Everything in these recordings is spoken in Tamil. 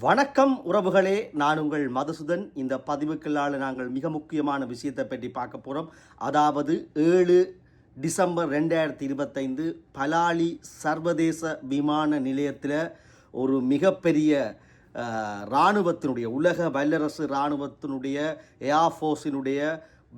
வணக்கம் உறவுகளே, நான் உங்கள் மதுசூதன். இந்த பதிவுக்குள்ளால நாங்கள் மிக முக்கியமான விஷயத்தை பற்றி பார்க்க போகிறோம். அதாவது 7 டிசம்பர் 2025 பலாலி சர்வதேச விமான நிலையத்தில் ஒரு மிகப்பெரிய இராணுவத்தினுடைய உலக வல்லரசு இராணுவத்தினுடைய ஏர்ஃபோர்ஸினுடைய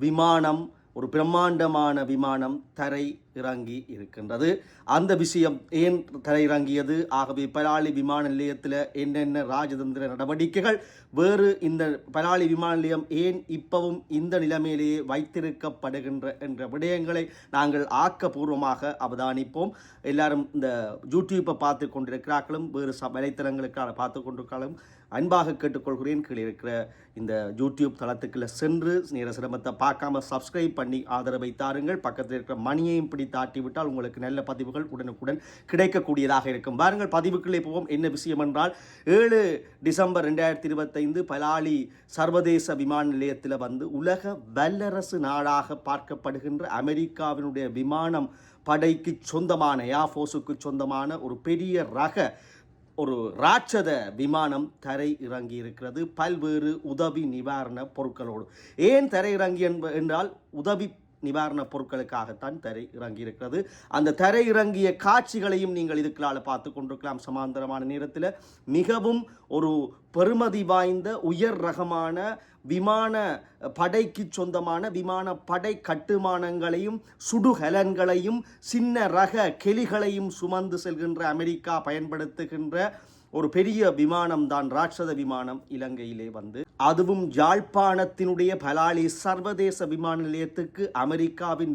விமானம், ஒரு பிரம்மாண்டமான விமானம் தரை இறங்கி இருக்கின்றது. அந்த விஷயம் ஏன் தரையிறங்கியது, ஆகவே பலாலி விமான நிலையத்தில் என்னென்ன ராஜதந்திர நடவடிக்கைகள், வேறு இந்த பலாலி விமான நிலையம் ஏன் இப்பவும் இந்த நிலைமையிலேயே வைத்திருக்கப்படுகின்ற என்ற விடயங்களை நாங்கள் ஆக்கப்பூர்வமாக அவதானிப்போம். எல்லாரும் இந்த யூடியூப்பை பார்த்து கொண்டிருக்கிறார்களும் வேறு வலைத்தளங்களுக்காக பார்த்து கொண்டிருக்காலும் அன்பாக கேட்டுக்கொள்கிறேன். கீழே இருக்கிற இந்த யூடியூப் தளத்துக்குள்ள சென்று நேர சிரமத்தை பார்க்காம சப்ஸ்கிரைப் பண்ணி ஆதரவை தாருங்கள். பக்கத்தில் இருக்கிற மணியையும் பிடி தாட்டிவிட்டால் உங்களுக்கு நல்ல பதிவுகள் உடனுக்குடன் கிடைக்கக்கூடியதாக இருக்கும். பாருங்கள், பதிவுக்குள்ளே போவோம். என்ன விஷயம் என்றால் 7 டிசம்பர் 2025 பலாலி சர்வதேச விமான நிலையத்தில் உலக வல்லரசு நாடாக பார்க்கப்படுகின்ற அமெரிக்காவினுடைய விமானம் படைக்கு சொந்தமான ஏர்ஃபோர்ஸுக்கு சொந்தமான ஒரு பெரிய ரக ஒரு ராட்சத விமானம் தரை இறங்கி இருக்கிறது பல்வேறு உதவி நிவாரண பொருட்களோடு. ஏன் தரை இறங்கி என்றால் உதவி நிவாரண பொருட்களுக்காகத்தான் தரை இறங்கி இருக்கிறது. அந்த தரை இறங்கிய காட்சிகளையும் நீங்கள் இதுக்களால் பார்த்து கொண்டிருக்கலாம். சமாந்தரமான நேரத்தில் மிகவும் ஒரு பெறுமதி வாய்ந்த உயர் ரகமான விமான படைக்கு சொந்தமான விமான படை கட்டுமானங்களையும் சுடுகலன்களையும் சின்ன ரக கெளிகளையும் சுமந்து செல்கின்ற அமெரிக்கா பயன்படுத்துகின்ற ஒரு பெரிய விமானம் தான் ராட்சத விமானம் இலங்கையிலே அதுவும் யாழ்ப்பாணத்தினுடைய பலாலி சர்வதேச விமான நிலையத்துக்கு அமெரிக்காவின்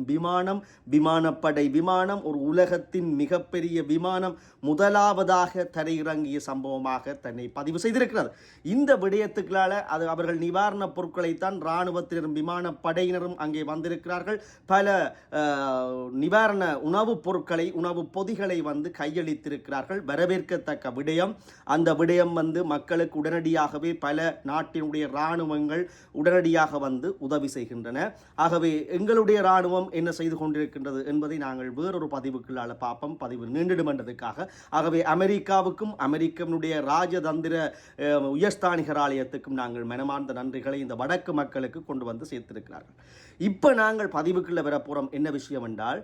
விமானப்படை விமானம், ஒரு உலகத்தின் மிகப்பெரிய விமானம் முதலாவதாக தரையிறங்கிய சம்பவமாக தன்னை பதிவு செய்திருக்கிறது. இந்த விடயத்துக்களால் அவர்கள் நிவாரணப் பொருட்களைத்தான் இராணுவத்தினரும் விமானப்படையினரும் அங்கே வந்திருக்கிறார்கள். பல நிவாரண உணவுப் பொருட்களை, உணவு பொதிகளை கையளித்திருக்கிறார்கள். வரவேற்கத்தக்க விடயம். அந்த விடயம் மக்களுக்கு உடனடியாகவே பல நாட்டினுடைய இராணுவங்கள் உடனடியாக உதவி செய்கின்றன. ஆகவே எங்களுடைய இராணுவம் என்ன செய்து கொண்டிருக்கின்றது என்பதை நாங்கள் வேறொரு பதிவுக்குள்ளால பார்ப்போம், பதிவு நீண்டிடும் என்றதுக்காக. ஆகவே அமெரிக்காவுக்கும் அமெரிக்கனுடைய ராஜதந்திர உயர்ஸ்தானிகர் ஆலயத்துக்கும் நாங்கள் மனமார்ந்த நன்றிகளை இந்த வடக்கு மக்களுக்கு கொண்டு சேர்த்திருக்கிறார்கள். இப்போ நாங்கள் பதிவுக்குள்ள வர போகிறோம். என்ன விஷயம் என்றால்,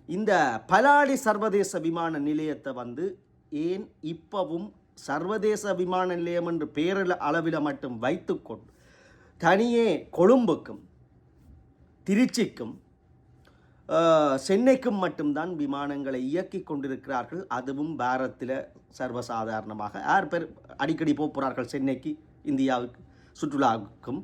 இந்த பலாலி சர்வதேச விமான நிலையத்தை ஏன் இப்பவும் சர்வதேச விமான நிலையம் என்று பேரில் அளவில் மட்டும் வைத்துக்கொண்டு தனியே கொழும்புக்கும் திருச்சிக்கும் சென்னைக்கும் மட்டும்தான் விமானங்களை இயக்கி கொண்டிருக்கிறார்கள். அதுவும் பாரத்தில் சர்வசாதாரணமாக பேர் அடிக்கடி போகிறார்கள் சென்னைக்கு, இந்தியாவுக்கு சுற்றுலாவுக்கும்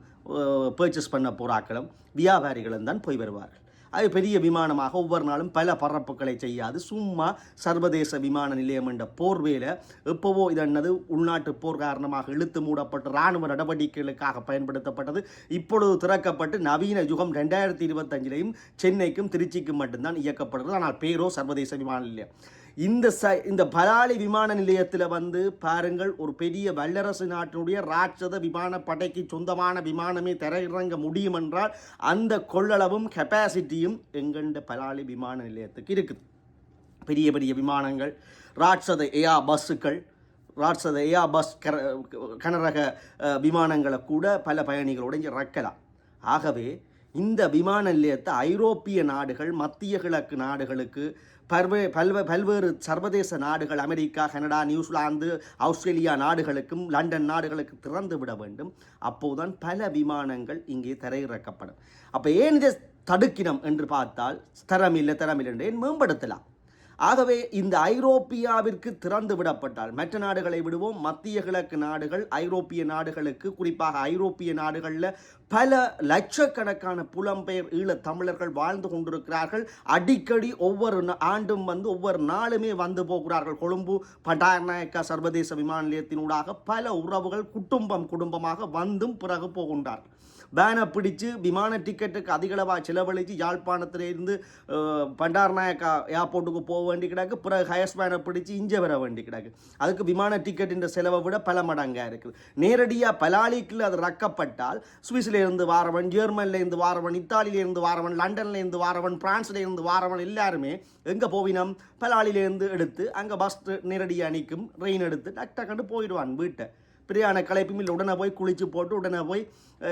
பர்ச்சேஸ் பண்ண போகிறாக்களும் வியாபாரிகளும் தான் போய் வருவார்கள். அது பெரிய விமானமாக ஒவ்வொரு நாளும் பல பரப்புகளை செய்யாது, சும்மா சர்வதேச விமான நிலையம் என்ற போர்வேல எப்போவோ இதென்னது உள்நாட்டு போர் காரணமாக இழுத்து மூடப்பட்டு இராணுவ நடவடிக்கைகளுக்காக பயன்படுத்தப்பட்டது. இப்பொழுது திறக்கப்பட்டு நவீன யுகம் 2025 சென்னைக்கும் திருச்சிக்கும் மட்டும்தான் இயக்கப்படுகிறது. ஆனால் பேரோ சர்வதேச விமான நிலையம். இந்த பலாலி விமான நிலையத்தில் பாருங்கள், ஒரு பெரிய வல்லரசு நாட்டினுடைய ராட்சத விமான படைக்கு சொந்தமான விமானமே தரையிறங்க முடியும் என்றால் அந்த கொள்ளளவும் கெப்பாசிட்டியும் எங்கண்ட பலாலி விமான நிலையத்துக்கு இருக்குது. பெரிய பெரிய விமானங்கள், ராட்சத ராட்சத பஸ் கனரக விமானங்களை கூட பல பயணிகளோடு இறக்கலாம். ஆகவே இந்த விமான நிலையத்தை ஐரோப்பிய நாடுகள், மத்திய கிழக்கு நாடுகளுக்கு, பல்வேறு சர்வதேச நாடுகள், அமெரிக்கா, கனடா, நியூசிலாந்து, ஆஸ்திரேலியா நாடுகளுக்கும் லண்டன் நாடுகளுக்கு திறந்து விட வேண்டும். அப்போதுதான் பல விமானங்கள் இங்கே தரையிறக்கப்படும். அப்போ ஏன் இதை தடுக்கினம் என்று பார்த்தால் தரமில்லை என்று மேம்படுத்தலாம். ஆகவே இந்த ஐரோப்பியாவிற்கு திறந்து விடப்பட்டால், மற்ற நாடுகளை விடுவோம், மத்திய கிழக்கு நாடுகள் ஐரோப்பிய நாடுகளுக்கு, குறிப்பாக ஐரோப்பிய நாடுகளில் பல லட்சக்கணக்கான புலம்பெயர் ஈழத் தமிழர்கள் வாழ்ந்து கொண்டிருக்கிறார்கள். அடிக்கடி ஒவ்வொரு ஆண்டும் ஒவ்வொரு நாளுமே போகிறார்கள். கொழும்பு பண்டாரநாயக்கா சர்வதேச விமான நிலையத்தினூடாக பல உறவுகள் குடும்பமாக பிறகு போகின்றார்கள். வேனை பிடிச்சு விமான டிக்கெட்டுக்கு அதிகளவாக செலவழித்து யாழ்ப்பாணத்திலிருந்து பண்டாரநாயக்கா ஏர்போர்ட்டுக்கு போக வேண்டி கிடக்கு. பிறகு ஹயஸ் வேனை பிடிச்சி இங்கே வர வேண்டி கிடக்கு. அதுக்கு விமான டிக்கெட்டின் செலவை விட பல மடங்காக இருக்குது. நேரடியாக பலாலிக்கு அது ரக்கப்பட்டால் சுவிஸ்லேருந்து வாரவன், ஜெர்மனிலேருந்து வாரவன், இத்தாலியிலேருந்து வாரவன், லண்டன்லேருந்து வாரவன், பிரான்ஸ்லேருந்து வாரவன் எல்லாருமே எங்கே போவினோம், பலாலிலேருந்து எடுத்து அங்கே பஸ் நேரடியாக நிற்கும், ட்ரெயின் எடுத்து டக்கு போயிடுவான் வீட்டை. பிரியான கலைப்பும் இல்லை, உடனே போய் குளிச்சு போட்டு உடனே போய்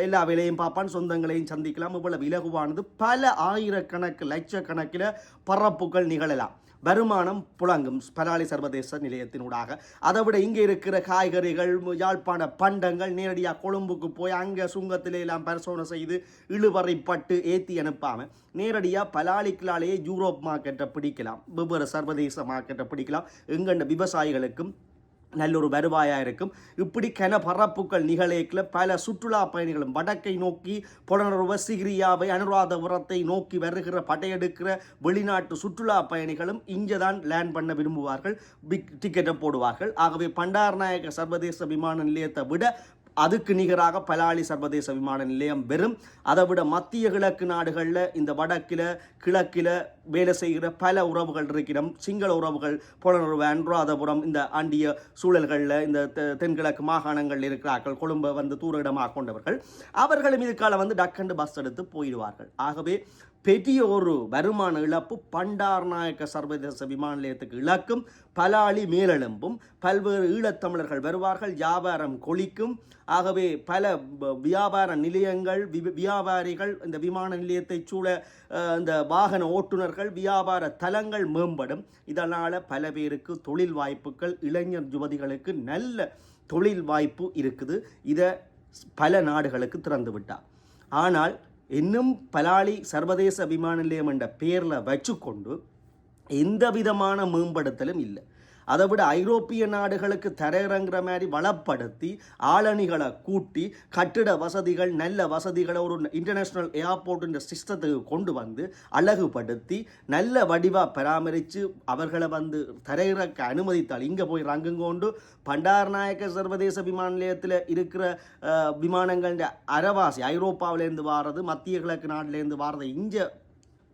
எல்லா வேலையும் பார்ப்பான், சொந்தங்களையும் சந்திக்கலாம். இவ்வளவு இலகுவானது. பல ஆயிரக்கணக்கு லட்சக்கணக்கில் பரப்புகள் நிகழலாம். வருமானம் புழங்கும் பலாலி சர்வதேச நிலையத்தினூடாக. அதை விட இங்கே இருக்கிற காய்கறிகள், யாழ்ப்பாண பண்டங்கள் நேரடியாக கொழும்புக்கு போய் அங்கே சுங்கத்திலே எல்லாம் பரிசோதனை செய்து இழுவறைப்பட்டு ஏற்றி அனுப்பாமல் நேரடியாக பலாலிக்களாலேயே யூரோப் மார்க்கெட்டை பிடிக்கலாம், வெவ்வேறு சர்வதேச மார்க்கெட்டை பிடிக்கலாம். எங்கண்ட விவசாயிகளுக்கும் நல்ல ஒரு வருவாயாக இருக்கும். இப்படி பரப்புகள் நிகழேக்கில் பல சுற்றுலா பயணிகளும் வடக்கை நோக்கி புலனறுவ சிகிரியாவை அனுராதபுரத்தை நோக்கி வருகிற படையெடுக்கிற வெளிநாட்டு சுற்றுலா பயணிகளும் இங்கே தான் லேண்ட் பண்ண விரும்புவார்கள், பிக் டிக்கெட்டை போடுவார்கள். ஆகவே பண்டாரநாயக்க சர்வதேச விமான நிலையத்தை விட அதுக்கு நிகராக பலாலி சர்வதேச விமான நிலையம் வெறும். அதை விட மத்திய கிழக்கு நாடுகளில் இந்த வடக்கில் கிழக்கில் வேலை செய்கிற பல உறவுகள் இருக்கிறோம். சிங்கள உறவுகள் புலனறுவ அனுராதபுரம் இந்த ஆண்டிய சூழல்களில் இந்த தென்கிழக்கு மாகாணங்களில் இருக்கிறார்கள், கொழும்பை வந்து தூர இடமாக கொண்டவர்கள். அவர்களும் இதுக்கால வந்து டக்கண்டு பஸ் எடுத்து போயிடுவார்கள். ஆகவே பெரிய ஒரு வருமான இழப்பு பண்டாரநாயக்க சர்வதேச விமான நிலையத்துக்கு இழக்கும். பலாலி மேலெழும்பும். பல்வேறு ஈழத்தமிழர்கள் வருவார்கள், வியாபாரம் கொளிக்கும். ஆகவே பல வியாபார நிலையங்கள், வியாபாரிகள், இந்த விமான நிலையத்தை சூழ இந்த வாகன ஓட்டுநர்கள், வியாபார தலங்கள் மேம்படும். இதனால் பல பேருக்கு தொழில் வாய்ப்புகள், இளைஞர் யுவதிகளுக்கு நல்ல தொழில் வாய்ப்பு இருக்குது. இதை பல நாடுகளுக்கு திறந்து விட்டார். ஆனால் இன்னும் பலாலி சர்வதேச விமான நிலையம் என்ற பெயரில் வச்சுக்கொண்டு எந்த விதமான மேம்படுத்தலும் இல்லை. அதை விட ஐரோப்பிய நாடுகளுக்கு தரையிறங்குற மாதிரி வளப்படுத்தி ஆளணிகளை கூட்டி கட்டிட வசதிகள், நல்ல வசதிகளை ஒரு இன்டர்நேஷ்னல் ஏர்போர்ட் சிஸ்டத்துக்கு கொண்டு வந்து அழகுபடுத்தி நல்ல வடிவாக பராமரித்து அவர்களை வந்து தரையிறக்க அனுமதித்தால் இங்கே போய் ரங்குங்கொண்டு பண்டாரநாயக்க சர்வதேச விமான நிலையத்தில் இருக்கிற விமானங்கள் அரைவாசி ஐரோப்பாவிலேருந்து வாரது, மத்திய கிழக்கு நாட்டிலேருந்து வாரது இங்கே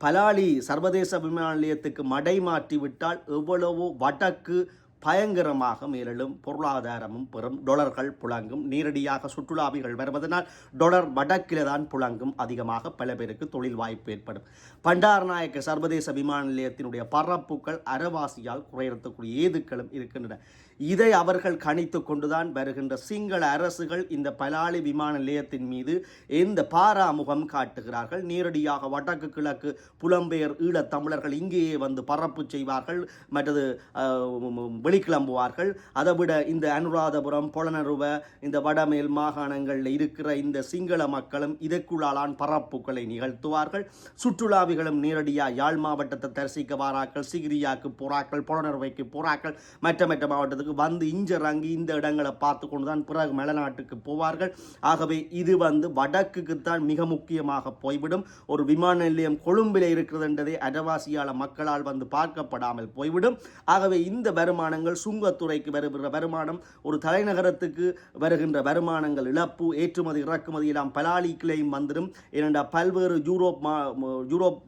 பலாலி சர்வதேச விமான நிலையத்துக்கு மடை மாற்றி விட்டால் எவ்வளவோ வடக்கு பயங்கரமாக மேலும் பொருளாதாரமும் பெறும். டொலர்கள் புழங்கும். நேரடியாக சுற்றுலாவிகள் வருவதனால் டொலர் வடக்கில் தான் புழங்கும். அதிகமாக பல பேருக்கு தொழில் வாய்ப்பு ஏற்படும். பண்டாரநாயக்க சர்வதேச விமான நிலையத்தினுடைய பரப்புகள் அரைவாசியால் குறையக்கூடிய ஏதுக்களும் இருக்கின்றன. இதை அவர்கள் கணித்து கொண்டுதான் வருகின்ற சிங்கள அரசுகள் இந்த பலாலி விமான நிலையத்தின் மீது எந்த பாராமுகம் காட்டுகிறார்கள். நேரடியாக வடக்கு கிழக்கு புலம்பெயர் ஈழத் தமிழர்கள் இங்கேயே வந்து பரப்பு செய்வார்கள், மற்றது வெளிக்கிளம்புவார்கள். அதை விட இந்த அனுராதபுரம், புலனறுவ, இந்த வடமேல் மாகாணங்களில் இருக்கிற இந்த சிங்கள மக்களும் இதற்குள்ளாலான் பரப்புகளை நிகழ்த்துவார்கள். சுற்றுலாவிகளும் நேரடியாக யாழ் மாவட்டத்தை தரிசிக்க வாராக்கள், சிகிரியாவுக்கு போறாக்கள், புலனறுவைக்கு போறாக்கள், மற்ற மாவட்டத்துக்கு வந்து இஞ்சறங்கி இந்த இடங்களை பார்த்து கொண்டு தான் பிறகு மேலநாட்டுக்கு போவார்கள். ஆகவே இது வந்து வடக்குக்குத்தான் மிக முக்கியமாக போய்விடும். ஒரு விமான நிலையம் கொழும்பில் இருக்கிறது என்றதே அரைவாசியால மக்களால் வந்து பார்க்கப்படாமல் போய்விடும். ஆகவே இந்த வருமானங்கள், சுங்கத்துறைக்கு வருகிற வருமானம், ஒரு தலைநகரத்துக்கு வருகின்ற வருமானங்கள் இழப்பு, ஏற்றுமதி இறக்குமதி எல்லாம் பலாலிக்கிலையும் வந்துடும். ஏனென்றால் பல்வேறு யூரோப்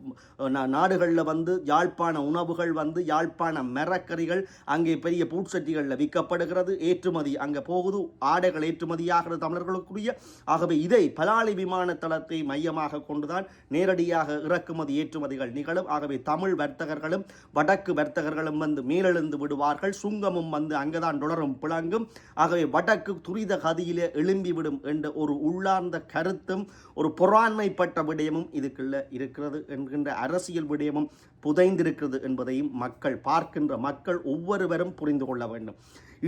நாடுகளில் வந்து யாழ்ப்பாண உணவுகள் வந்து யாழ்ப்பாண மரக்கறிகள் அங்கே பெரிய பூட்சட்டிகள் விற்கப்படுகிறது. ஏற்றுமதி அங்கே போகுது, ஆடைகள் ஏற்றுமதியாகிறது தமிழர்களுக்குரிய. ஆகவே இதை பலாலி விமான தளத்தை மையமாக கொண்டுதான் நேரடியாக இறக்குமதி ஏற்றுமதிகள் நிகழும். ஆகவே தமிழ் வர்த்தகர்களும் வடக்கு வர்த்தகர்களும் வந்து மேலெழுந்து விடுவார்கள். சுங்கமும் வந்து அங்கேதான் தொடரும் புழங்கும். ஆகவே வடக்கு துரித கதியிலே எழும்பிவிடும் என்ற ஒரு உள்ளார்ந்த கருத்தும் ஒரு பொறாண்மைப்பட்ட விடயமும் இதுக்குள்ள இருக்கிறது என்கின்ற அரசியல் விடயமும் புதைந்திருக்கிறது என்பதையும் மக்கள் பார்க்கின்ற மக்கள் ஒவ்வொருவரும் புரிந்து கொள்ள வேண்டும்.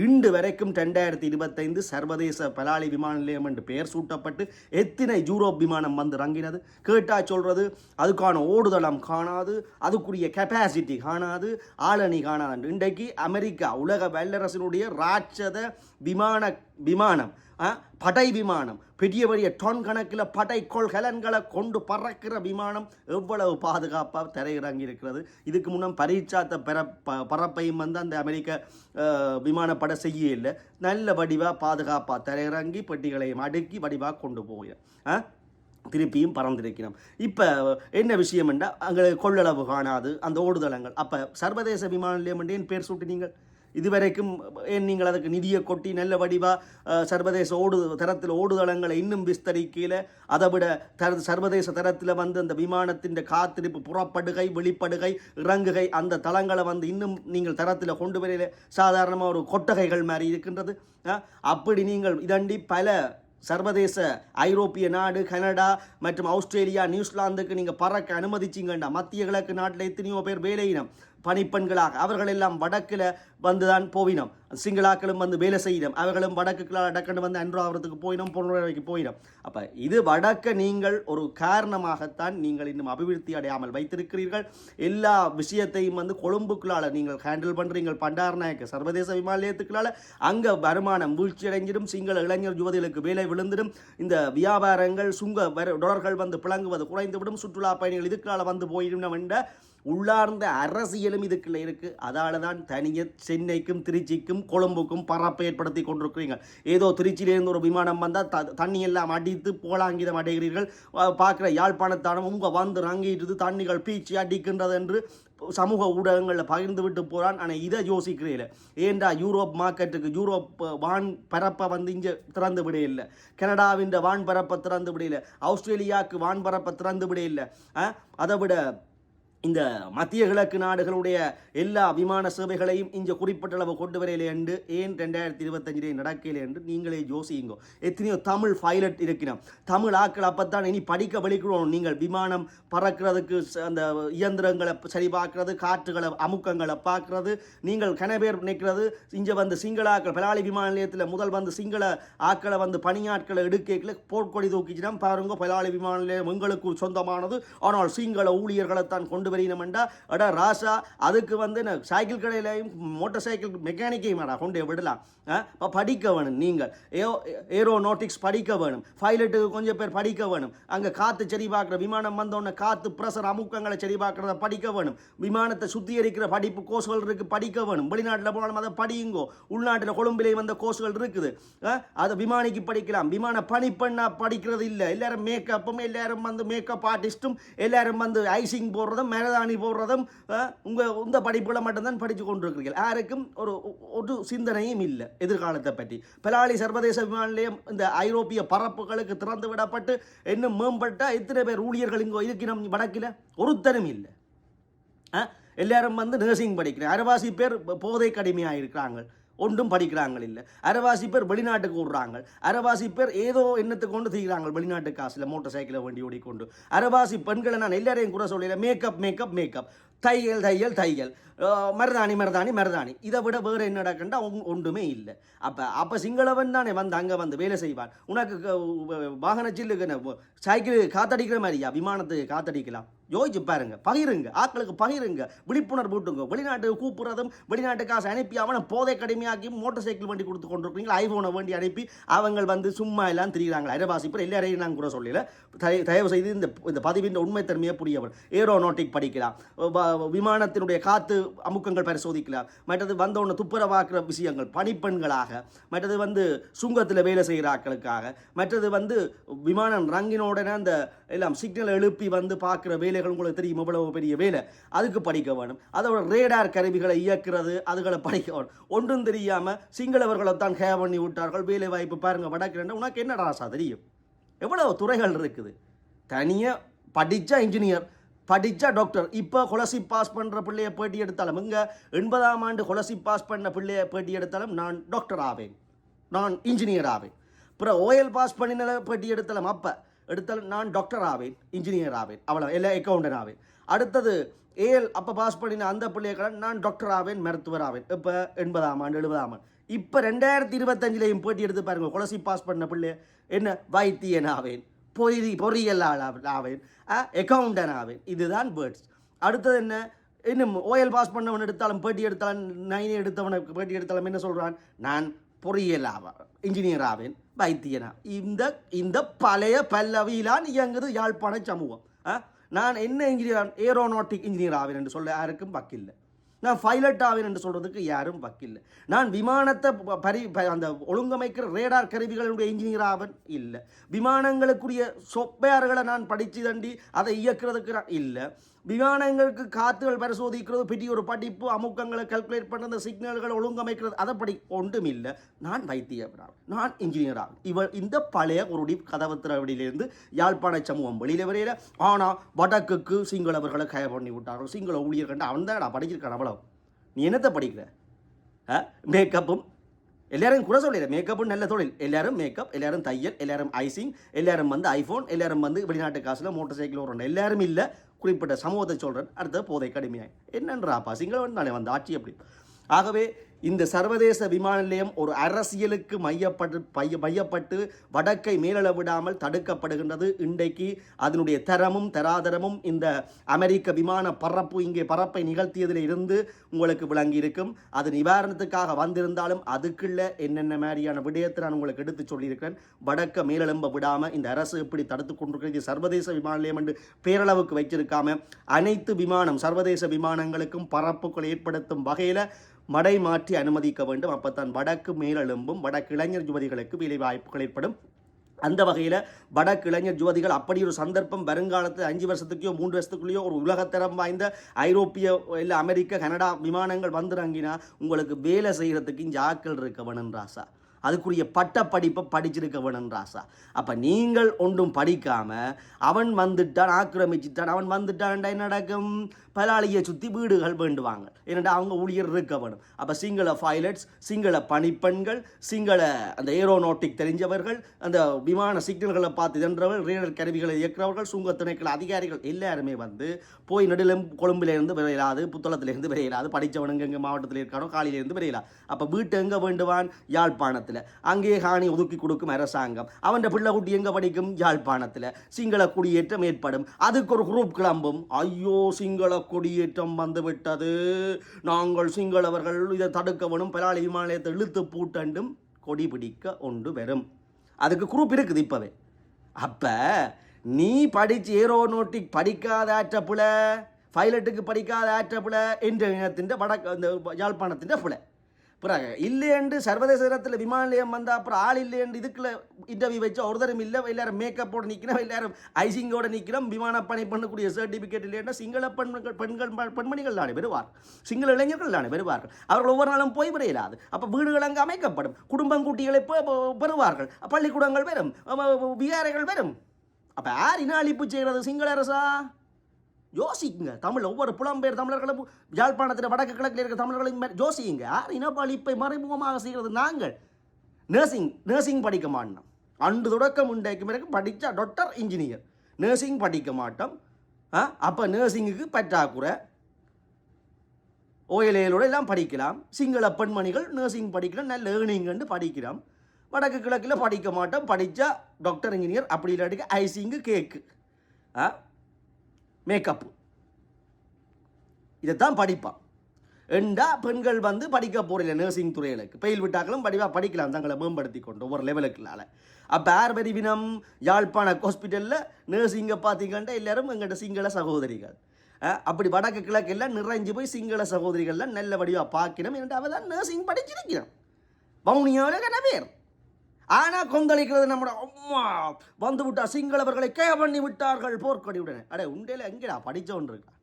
இன்று வரைக்கும் 2025 சர்வதேச பலாலி விமான நிலையம் என்று பெயர் சூட்டப்பட்டு எத்தனை யூரோப் விமானம் வந்து இறங்கினது கேட்டா சொல்றது அதுக்கான ஓடுதளம் காணாது, அதுக்குரிய கெப்பாசிட்டி காணாது, ஆளணி காணாது. இன்றைக்கு அமெரிக்கா உலக வல்லரசினுடைய ராட்சத விமானம் படை விமானம், பெரிய பெரிய டன் கணக்கில் படை கொள்கலன்களை கொண்டு பறக்கிற விமானம் எவ்வளவு பாதுகாப்பாக தரையிறங்கி இருக்கிறது. இதுக்கு முன்னம் பரீட்சாத்த பரப்பையும் வந்து அந்த அமெரிக்க விமானப்படை செய்ய இல்லை. நல்ல வடிவாக பாதுகாப்பாக தரையிறங்கி பெட்டிகளையும் அடுக்கி வடிவாக கொண்டு போய் திருப்பியும் பறந்திருக்கிறோம். இப்போ என்ன விஷயம் என்றால் அங்கே கொள்ளளவு காணாது அந்த ஓடுதளங்கள். அப்போ சர்வதேச விமான நிலையம் என்று பேர் சூட்டினீங்கள். இதுவரைக்கும் ஏன் நீங்கள் அதுக்கு நிதியை கொட்டி நல்ல வடிவாக சர்வதேச தரத்தில் ஓடுதளங்களை இன்னும் விஸ்தரிக்கல, அதை விட சர்வதேச தரத்தில் வந்து அந்த விமானத்தின் காத்திருப்பு புறப்படுகை வெளிப்படுகை இறங்குகை அந்த தளங்களை வந்து இன்னும் நீங்கள் தரத்தில் கொண்டு வரையில சாதாரணமாக ஒரு கொட்டகைகள் மாதிரி இருக்கின்றது. அப்படி நீங்கள் இதண்டி பல சர்வதேச ஐரோப்பிய நாடு, கனடா மற்றும் ஆஸ்திரேலியா, நியூசிலாந்துக்கு நீங்கள் பறக்க அனுமதிச்சிங்கண்டா மத்திய கிழக்கு நாட்டில் எத்தனையோ பேர் வேலையினம் பணிப்பெண்களாக அவர்கள் எல்லாம் வடக்கில் வந்து தான் போயினோம். சிங்களாக்களும் வந்து வேலை செய்யணும், அவர்களும் வடக்குகளால் டக்குன்னு வந்து அன்றாவரத்துக்கு போயினோம், பொருளைக்கு போயினோம். அப்போ இது வடக்க நீங்கள் ஒரு காரணமாகத்தான் நீங்கள் இன்னும் அபிவிருத்தி அடையாமல் வைத்திருக்கிறீர்கள். எல்லா விஷயத்தையும் வந்து கொழும்புக்குள்ளால் நீங்கள் ஹேண்டில் பண்ணுறீங்க. பண்டாரநாயக்க சர்வதேச விமான நிலையத்துக்குள்ளால் அங்கே வருமானம் வீழ்ச்சி அடைஞ்சிடும், சிங்கள இளைஞர் யுவதிகளுக்கு வேலை விழுந்துடும், இந்த வியாபாரங்கள் சுங்க டொலர்கள் வந்து பிளங்குவது குறைந்துவிடும், சுற்றுலா பயணிகள் இதுக்குள்ளால் வந்து போயிடும் என்ற உள்ளார்ந்த அரசியலும் இதுக்குள்ள இருக்குது. அதால தான் தனியாக சென்னைக்கும் திருச்சிக்கும் கொழும்புக்கும் பரப்பை ஏற்படுத்தி கொண்டிருக்கிறீங்க. ஏதோ திருச்சியிலேருந்து ஒரு விமானம் வந்தால் தண்ணி எல்லாம் அடித்து போலாங்கிதம் அடைகிறீர்கள். பார்க்குற யாழ்ப்பாணத்தானம் உங்கள் வந்து ரங்கிட்டு தண்ணிகள் பீச்சி அடிக்கின்றது என்று சமூக ஊடகங்களில் பகிர்ந்து விட்டு போகிறான். ஆனால் இதை யோசிக்கிறீங்கள, ஏண்டா யூரோப் மார்க்கெட்டுக்கு யூரோப் வான் பரப்பை வந்து இங்கே திறந்து விட இல்லை, கனடாவின் வான் பரப்பை திறந்து விட இல்லை, ஆஸ்திரேலியாவுக்கு வான் பரப்பை திறந்து விட இல்லை. அதை விட இந்த மத்திய கிழக்கு நாடுகளுடைய எல்லா விமான சேவைகளையும் இங்கே குறிப்பிட்ட அளவு கொண்டு வரையிலே என்று ஏன் 2025 நடக்கலை என்று நீங்களே யோசியுங்கோ. எத்தனையோ தமிழ் பைலட் இருக்கிறோம், தமிழ் ஆக்கள் அப்பத்தான் இனி படிக்க வலிக்கிறோம். நீங்கள் விமானம் பறக்கிறதுக்கு அந்த இயந்திரங்களை சரி பார்க்கறது, காற்றுகளை அமுக்கங்களை பார்க்கறது, நீங்கள் கனபேர் நிற்கிறது. இங்கே வந்து சிங்கள ஆக்கள் பலாலி விமான நிலையத்தில் முதல் வந்து சிங்கள ஆக்களை வந்து பணியாட்களை எடுக்கல போர்க்கொடி தூக்கிச்சிடம் பாருங்க, பலாலி விமான நிலையம் எங்களுக்கு சொந்தமானது, ஆனால் சிங்கள ஊழியர்களைத்தான் கொண்டு வரீனமெண்டா அடா ராசா. அதுக்கு வந்து சைக்கிள் கடையிலையும் மோட்டார் சைக்கிள் மெக்கானிக்கையும் கொண்டு விடலாம். படிக்க வேணும், நீங்கள் ஏரோநாட்டிக்ஸ் படிக்க வேணும், பைலட்டுக்கு கொஞ்சம் பேர் படிக்க வேணும், அங்கே காற்று சரி பார்க்குற விமானம் வந்தோடனே காற்று ப்ரெஷர் அமுக்கங்களை சரி பார்க்குறத படிக்க வேணும், விமானத்தை சுத்திகரிக்கிற படிப்பு கோர்ஸ்கள் இருக்குது படிக்க வேணும். வெளிநாட்டில் போனாலும் அதை படியுங்கோ. உள்நாட்டில் கொழும்பிலே வந்த கோர்ஸ்கள் இருக்குது, அதை விமானிக்கு படிக்கலாம். விமான பணிப்பெண்ணா படிக்கிறது இல்லை, எல்லாரும் மேக்கப்பும், எல்லாரும் வந்து மேக்கப் ஆர்டிஸ்ட்டும், எல்லாரும் வந்து ஐசிங் போடுறதும் மேலதாணி போடுறதும் இந்த படிப்புகளை மட்டும்தான் படித்து கொண்டிருக்கிறீர்கள். யாருக்கும் ஒரு சிந்தனையும் இல்லை எதிர்காலத்தை பற்றி. பலாலி சர்வதேச விமான நிலையம் இந்த ஐரோப்பிய பரப்புகளுக்கு திறந்து விடப்பட்டு இன்னும் மேம்பட்ட எத்தனை பேர் ஊழியர்கள் இங்கே இருக்கிறோம் வடக்கில்? ஒருத்தரும் இல்லை. எல்லாரும் வந்து நர்சிங் படிக்கிறேன், அரைவாசி பேர் போதை கடுமையாக இருக்கிறாங்க, ஒன்றும் படிக்கிறாங்க இல்லை. அரைவாசி பேர் வெளிநாட்டுக்கு விடுறாங்க, அரைவாசி பேர் ஏதோ எண்ணத்துக்கு கொண்டு தீக்கிறாங்க வெளிநாட்டு காசில் மோட்டார் சைக்கிளை வண்டி ஓடிக்கொண்டு. அரைவாசி பெண்களை நான் எல்லாரையும் கூட சொல்லல, மேக்கப் மேக்கப் மேக்கப், தையல் தையல் தையல், மருதாணி மருதாணி மருதாணி, இதை விட வேறு என்ன நடக்குண்டா ஒன்றுமே இல்லை. அப்போ சிங்களவன் தானே வந்து அங்கே வந்து வேலை செய்வான். உனக்கு வாகன சில்லுக்கு சைக்கிள் காத்தடிக்கிற மாதிரியா விமானத்துக்கு காத்தடிக்கலாம்? யோசிச்சு பாருங்க, பகிருங்க, ஆட்களுக்கு பகிருங்க, விழிப்புணர்வு விட்டுங்க. வெளிநாட்டுக்கு கூப்பிட்றதும் வெளிநாட்டு காசு அனுப்பி அவனை போதை கடுமையாக்கி மோட்டார் சைக்கிள் வண்டி கொடுத்து கொண்டிருக்கீங்களா, ஐஃபோனை வண்டி அனுப்பி அவங்க வந்து சும்மா எல்லாம் திரிகிறாங்க. அரைவாசி பேர் எல்லாரையும் நான் கூட சொல்லல. தயவு செய்து இந்த பதிவின் உண்மைத்தன்மையை புரியவர். ஏரோநாட்டிக் படிக்கலாம், விமானத்தினுடைய காற்று அமுக்கங்கள் பரிசோதிக்கலாம், மற்றது வந்தோடனே துப்புரவாக்குற விஷயங்கள் பணிப்பெண்களாக, மற்றது வந்து சுங்கத்தில் வேலை செய்கிற ஆட்களுக்காக, மற்றது வந்து விமானம் ரங்கினோடனே அந்த எல்லாம் சிக்னல் எழுப்பி வந்து பார்க்குற வேலைகள் உங்களுக்கு தெரியும் எவ்வளவு பெரிய வேலை, அதுக்கு படிக்க வேணும். அதோட ரேடார் கருவிகளை இயக்குறது அதுகளை படிக்க வேணும். ஒன்றும் தெரியாமல் சிங்களவர்களைத்தான் ஹே பண்ணி விட்டார்கள். வேலை வாய்ப்பு பாருங்கள் வடக்கு, உனக்கு என்ன ராசா தெரியும்? எவ்வளவு துறைகள் இருக்குது. தனியாக படித்தா இன்ஜினியர், படித்தா டாக்டர். இப்போ கொலசி பாஸ் பண்ணுற பிள்ளையை பேட்டி எடுத்தாலும், இங்கே 80ஆம் ஆண்டு கொலசி பாஸ் பண்ண பிள்ளையை பேட்டி எடுத்தாலும் நான் டாக்டர் ஆவேன், நான் இன்ஜினியர் ஆவேன். அப்புறம் ஓஎல் பாஸ் பண்ணின பேட்டி எடுத்தாலும் அப்போ எடுத்தாலும் நான் டாக்டர் ஆவேன், இன்ஜினியர் ஆவேன், அவ்வளோ எல்லாம் அக்கௌண்டன்ட் ஆவேன். அடுத்தது ஏஎல் அப்போ பாஸ் பண்ணின அந்த பிள்ளையை நான் டாக்டர் ஆவேன், மருத்துவர் ஆவேன். இப்போ 80ஆம் ஆண்டு 70ஆம் ஆண்டு. இப்போ 2025 பேட்டி எடுத்து பாருங்கள், கொலசி பாஸ் பண்ண பிள்ளை என்ன வைத்தியன் ஆவேன், பொறியியலாளர் ஆவேன், அக்கௌண்டன் ஆவேன். இதுதான் வேர்ட்ஸ். அடுத்தது என்ன, இன்னும் ஓஎல் பாஸ் பண்ணவன் எடுத்தாலும் பேட்டி எடுத்தாலும், 9 எடுத்தவனை பேட்டி எடுத்தாலும் என்ன சொல்கிறான், நான் பொறியியல் ஆவேன், இன்ஜினியர் ஆவேன், வைத்தியனா. இந்த பழைய பல்லவியிலான் இயங்குது யாழ்ப்பாண சமூகம். நான் என்ன இன்ஜினியர், ஏரோநாட்டிக் இன்ஜினியர் ஆவேன் என்று சொல்ல யாருக்கும் வக்கில்லை. நான் பைலட் ஆவேன் என்று சொல்கிறதுக்கு யாரும் வக்கில்லை. நான் விமானத்தை அந்த ஒழுங்கமைக்கிற ரேடார் கருவிகளுடைய இன்ஜினியர் ஆவன் இல்லை. விமானங்களுக்குரிய சொப்பையார்களை நான் படித்து தண்டி அதை இயக்கிறதுக்கு நான் இல்லை. விமானங்களுக்கு காற்றுகள் பரிசோதிக்கிறது, பெரிய ஒரு படிப்பு, அமுக்கங்களை கால்குலேட் பண்ணுறது, சிக்னல்களை ஒழுங்கமைக்கிறது, அதை படி ஒன்றும் இல்லை. நான் வைத்தியராக, நான் இன்ஜினியராக, இந்த பழைய ஒரு கதவு திறவடியிலிருந்து யாழ்ப்பாண சமூகம் வெளியில் வரையில். ஆனால் வடக்குக்கு சிங்களவர்களை கைய பண்ணி விட்டார்கள். சிங்கள ஊழியர்கள் அவன் தான் படிச்சிருக்கான். அவ்வளோ நீ என்னத்தை படிக்கிற? மேக்கப்பும் எல்லாரும் கூட சொல்லிடுற, மேக்கப்பும் நல்ல தொழில். எல்லாரும் மேக்கப், எல்லாரும் தையல், எல்லாரும் ஐசிங், எல்லாரும் ஐஃபோன், எல்லாரும் வெளிநாட்டு காசில் மோட்டர் சைக்கிள் ஓடுறோம். எல்லாரும் இல்லை, குறிப்பிட்ட சமூகத்தை சொல்கிறேன். அடுத்த போதை கடுமையாய் என்னன்றாப்பா சிங்களவன் தானே ஆட்சி அப்படி. ஆகவே இந்த சர்வதேச விமான நிலையம் ஒரு அரசியலுக்கு மையப்பட்டு வடக்கை மேலள விடாமல் தடுக்கப்படுகின்றது. இன்றைக்கு அதனுடைய தரமும் தராதரமும் இந்த அமெரிக்க விமான பறப்பை நிகழ்த்தியதில் இருந்து உங்களுக்கு விளங்கி இருக்கும். அது நிவாரணத்துக்காக வந்திருந்தாலும் அதுக்குள்ள என்னென்ன மாதிரியான விடயத்தை நான் உங்களுக்கு எடுத்து சொல்லியிருக்கிறேன். வடக்க மேலெழும்ப விடாமல் இந்த அரசு எப்படி தடுத்து கொண்டிருக்கிறது. சர்வதேச விமான நிலையம் என்று பேரளவுக்கு வச்சிருக்காம அனைத்து சர்வதேச விமானங்களுக்கும் பரப்புகளை ஏற்படுத்தும் வகையில் மடை மாற்றி அனுமதிக்க வேண்டும். அப்போத்தான் வடக்கு மேலெழும்பும் வடக்கு இளைஞர் யுவதிகளுக்கு வேலை வாய்ப்புகள் ஏற்படும். அந்த வகையில் வடக்கு இளைஞர் யுவதிகள் அப்படி ஒரு சந்தர்ப்பம் வருங்காலத்தில் 5 வருஷத்துக்கையோ 3 வருஷத்துக்குள்ளேயோ ஒரு உலகத்தரம் வாய்ந்த ஐரோப்பிய இல்லை அமெரிக்க கனடா விமானங்கள் வந்துறங்கினா உங்களுக்கு வேலை செய்கிறதுக்கு இங்கே ஆக்கள் இருக்க வேணும் ராசா. அதுக்குரிய படிப்பை படிச்சிருக்க வேணும் ராசா. அப்போ நீங்கள் ஒன்றும் படிக்காமல் அவன் வந்துட்டான், ஆக்கிரமிச்சிட்டான், அவன் வந்துட்டான்டா என்ன நடக்கும்? பலாளியை சுற்றி வீடுகள் வேண்டுவாங்க. ஏனென்றால் அவங்க ஊழியர் இருக்க வேணும். அப்போ சிங்கள பைலட்ஸ், சிங்கள பணிப்பெண்கள், சிங்கள அந்த ஏரோநாட்டிக் தெரிஞ்சவர்கள், அந்த விமான சிக்னல்களை பார்த்து இதன்றவர்கள், ரேடர் கருவிகளை இயக்கிறவர்கள், சுங்க திணைக்கள அதிகாரிகள் எல்லாருமே போய் நெடுலும் கொழும்பிலேருந்து விரையிலாது, புத்தளத்திலேருந்து விரையிலாது, படித்தவனுங்க எங்கள் மாவட்டத்தில் இருக்கானோ காலையிலேருந்து விரையிலா. அப்போ வீட்டு எங்கே வேண்டுவான்? யாழ்ப்பாணத்தில். அங்கே காணி ஒதுக்கி கொடுக்கும் அரசாங்கம். அவன் பிள்ளை குட்டி எங்கே படிக்கும்? யாழ்ப்பாணத்தில். சிங்கள குடியேற்றம் ஏற்படும். அதுக்கு ஒரு குரூப் கிளம்பும். ஐயோ சிங்கள கொடியேற்றம் வந்துவிட்டது, நாங்கள் சிங்களவர்கள் இதை தடுக்க வேணும், பலாளி விமானத்தை இழுத்து பூட்டண்டும் கொடி பிடிக்க ஒன்று வரும். அதுக்கு குரூப் இருக்குது இப்பவே. அப்ப நீ படிச்சு ஏரோநாட்டிக் படிக்காத ஆற்றப்புல, பைலட்டுக்கு படிக்காத ஆற்றப்புல என்ற இனத்தின் வடக்கு யாழ்ப்பாணத்தின் புல பிறகு இல்லையென்று சர்வதேச இடத்துல விமான நிலையம் வந்தால் அப்புறம் ஆள் இல்லையென்று இதுக்குள்ள இன்டர்வியூ வச்சா ஒருத்தரும் இல்லை. எல்லாரும் மேக்கப்போடு நிற்கிறோம், எல்லாரும் ஐசிங்கோடு நிற்கிறோம். விமான பணி பண்ணக்கூடிய சர்டிஃபிகேட் இல்லைன்னா சிங்கள பெண்மணிகள் தானே வருவார், சிங்கள இளைஞர்கள் தானே வருவார்கள். அவர்கள் ஒவ்வொரு நாளும் போய் விரையிலாது. அப்போ வீடுகள் அங்கே அமைக்கப்படும், குடும்பம் குட்டிகளை பெறுவார்கள், பள்ளிக்கூடங்கள் வரும், விகாரைகள் வரும். அப்போ யார் இன அழிப்பு செய்கிறது? சிங்கள அரசா? யோசிக்குங்க. தமிழ் ஒவ்வொரு புலம்பெயர் தமிழர்களும் யாழ்ப்பாணத்தில் வடக்கு கிழக்கில் இருக்கிற தமிழர்களையும் யோசியுங்க. யார் இனப்பழிப்பை மறைமுகமாக செய்கிறது? நாங்கள் நர்சிங் படிக்க மாட்டோம். அன்று தொடக்கம் உண்டாக்கி பிறகு படித்தா டாக்டர் இன்ஜினியர், நர்சிங் படிக்க மாட்டோம். அப்போ நர்சிங்குக்கு பற்றாக்குறை. ஓயலையோட எல்லாம் படிக்கலாம். சிங்கள பெண்மணிகள் நர்சிங் படிக்கலாம், நல்ல ஏர்னிங்கு படிக்கிறோம். வடக்கு கிழக்கில் படிக்க மாட்டோம். படித்தா டாக்டர் இன்ஜினியர், அப்படி இல்லாட்டிக்கு ஐசிங்கு, கேக்கு, மேக்கப்பு, இதைத்தான் படிப்பான். என்றா பெண்கள் படிக்க போகிறதில்ல நர்சிங் துறைகளுக்கு. பெயில் விட்டாக்களும் படிக்கலாம், தங்களை மேம்படுத்தி கொண்டு ஒவ்வொரு லெவலுக்குனால. அப்போ யார் பெரிவினம்? யாழ்ப்பாண ஹாஸ்பிட்டலில் நர்சிங்கை பார்த்தீங்கன்னா எல்லாரும் எங்கள்கிட்ட சிங்கள சகோதரிகள். அப்படி வடக்கு கிழக்கு எல்லாம் நிறைஞ்சு போய் சிங்கள சகோதரிகள்லாம் நல்ல வடிவாக பார்க்கணும். என்று அவள் தான் நர்சிங் படிச்சிருக்கிறான். வவுனியாவில் கன பேர். ஆனால் கொந்தளிக்கிறது நம்மளோட அம்மா வந்து விட்டா சிங்களவர்களை கே பண்ணி விட்டார்கள் போர்க்கொடியுடனே. அடே உண்டையில் எங்கேடா படித்தவன் இருக்கா?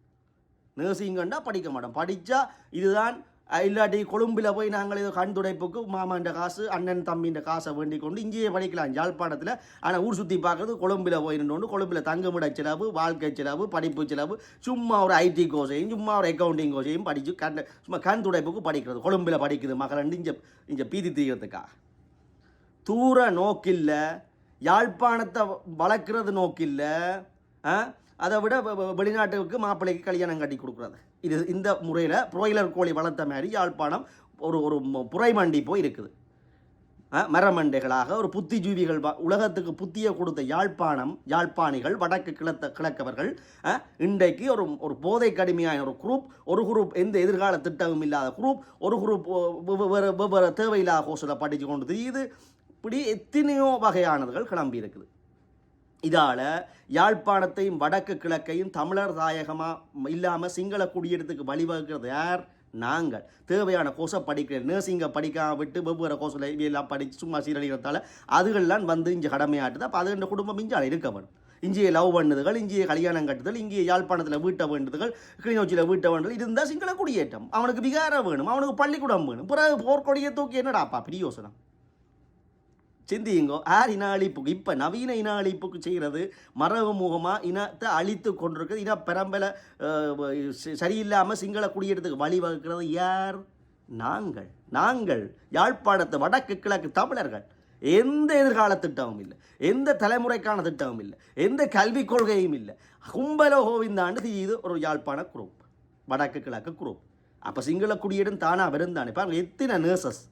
நர்சிங்கண்டா படிக்க மாட்டோம். படித்தா இதுதான். இல்லாட்டி கொழும்பில் போய் நாங்கள் ஏதோ கண் துடைப்புக்கு மாமாண்ட காசு, அண்ணன் தம்பின்ற காசை வேண்டி கொண்டு இங்கேயே படிக்கலாம் யாழ்ப்பாணத்தில். ஆனால் ஊர் சுற்றி பார்க்குறது கொழும்பில் போய் நின்று கொழும்பில் தங்குமிட செலவு, வாழ்க்கை செலவு, படிப்பு செலவு, சும்மா ஒரு ஐடி கோர்ஸையும் சும்மா ஒரு அக்கௌண்டிங் கோர்ஸையும் படித்து சும்மா கண் துடைப்புக்கு படிக்கிறது. கொழும்பில் படிக்குது மகளண்டு இங்கே பீதி தீர்றதுக்காக. தூர நோக்கில்ல, யாழ்ப்பாணத்தை வளர்க்குறது நோக்கில்ல. அதை விட வெளிநாட்டுக்கு மாப்பிள்ளைக்கு கல்யாணம் கட்டி கொடுக்குறது. இது இந்த முறையில் புரோயிலர் கோழி வளர்த்த மாதிரி யாழ்ப்பாணம் ஒரு புரைமண்டி போய் இருக்குது. மரமண்டைகளாக ஒரு புத்திஜீவிகள் உலகத்துக்கு புத்தியை கொடுத்த யாழ்ப்பாணிகள், வடக்கு கிழக்கவர்கள் இன்றைக்கு ஒரு போதை கடுமையான ஒரு குரூப் எந்த எதிர்கால திட்டமும் இல்லாத குரூப், ஒரு குரூப் வெவ்வேறு தேவையில்லாத கோர்ஸில் படித்து கொண்டு தெரியுது. இப்படி எத்தனையோ வகையானதுகள் கிளம்பி இருக்குது. இதால் யாழ்ப்பாணத்தையும் வடக்கு கிழக்கையும் தமிழர் தாயகமாக இல்லாமல் சிங்கள குடியேற்றத்துக்கு வழிவகுக்கிறது யார்? நாங்கள். தேவையான கோர்ஸை படிக்கிற நர்சிங்கை படிக்காம விட்டு வெவ்வேறு கோர்ஸில் எல்லாம் படித்து சும்மா சீரழிகிறதால அதுகள்லாம் இங்கே கடமையாட்டுது. அப்போ அது இந்த குடும்பம் இஞ்சால் இருக்க வேணும். இஞ்சியை லவ் பண்ணுதுகள், இஞ்சியை கல்யாணம் கட்டுதல், இங்கே யாழ்ப்பாணத்தில் வீட்டை வேண்டுதுகள், கிளிநொச்சியில் வீட்டை வேண்டுதல் இருந்தால் சிங்கள குடியேற்றம். அவனுக்கு விகாரம் வேணும், அவனுக்கு பள்ளிக்கூடம் வேணும். பிறகு போர்க்கொடியை தூக்கி என்னடாப்பா பெரிய யோசனை சிந்தியுங்கோ. இன அழிப்புக்கு இப்போ நவீன இன அழிப்புக்கு செய்கிறது மறைமுகமாக இனத்தை அழித்து கொண்டிருக்கிறது. இன பெரம்பலை சரியில்லாமல் சிங்கள குடியேற்றத்துக்கு வழிவகுக்கிறது யார்? நாங்கள் யாழ்ப்பாணத்து வடக்கு கிழக்கு தமிழர்கள். எந்த எதிர்கால திட்டமும் இல்லை, எந்த தலைமுறைக்கான திட்டமும் இல்லை, எந்த கல்விக் கொள்கையும் இல்லை. கும்பல கோவிந்தாண்டு இது ஒரு யாழ்ப்பாண குரூப், வடக்கு கிழக்கு குரூப். அப்போ சிங்கள குடியேற்றம் தானாக வருந்தானே பாருங்கள். எத்தனை நர்சஸ்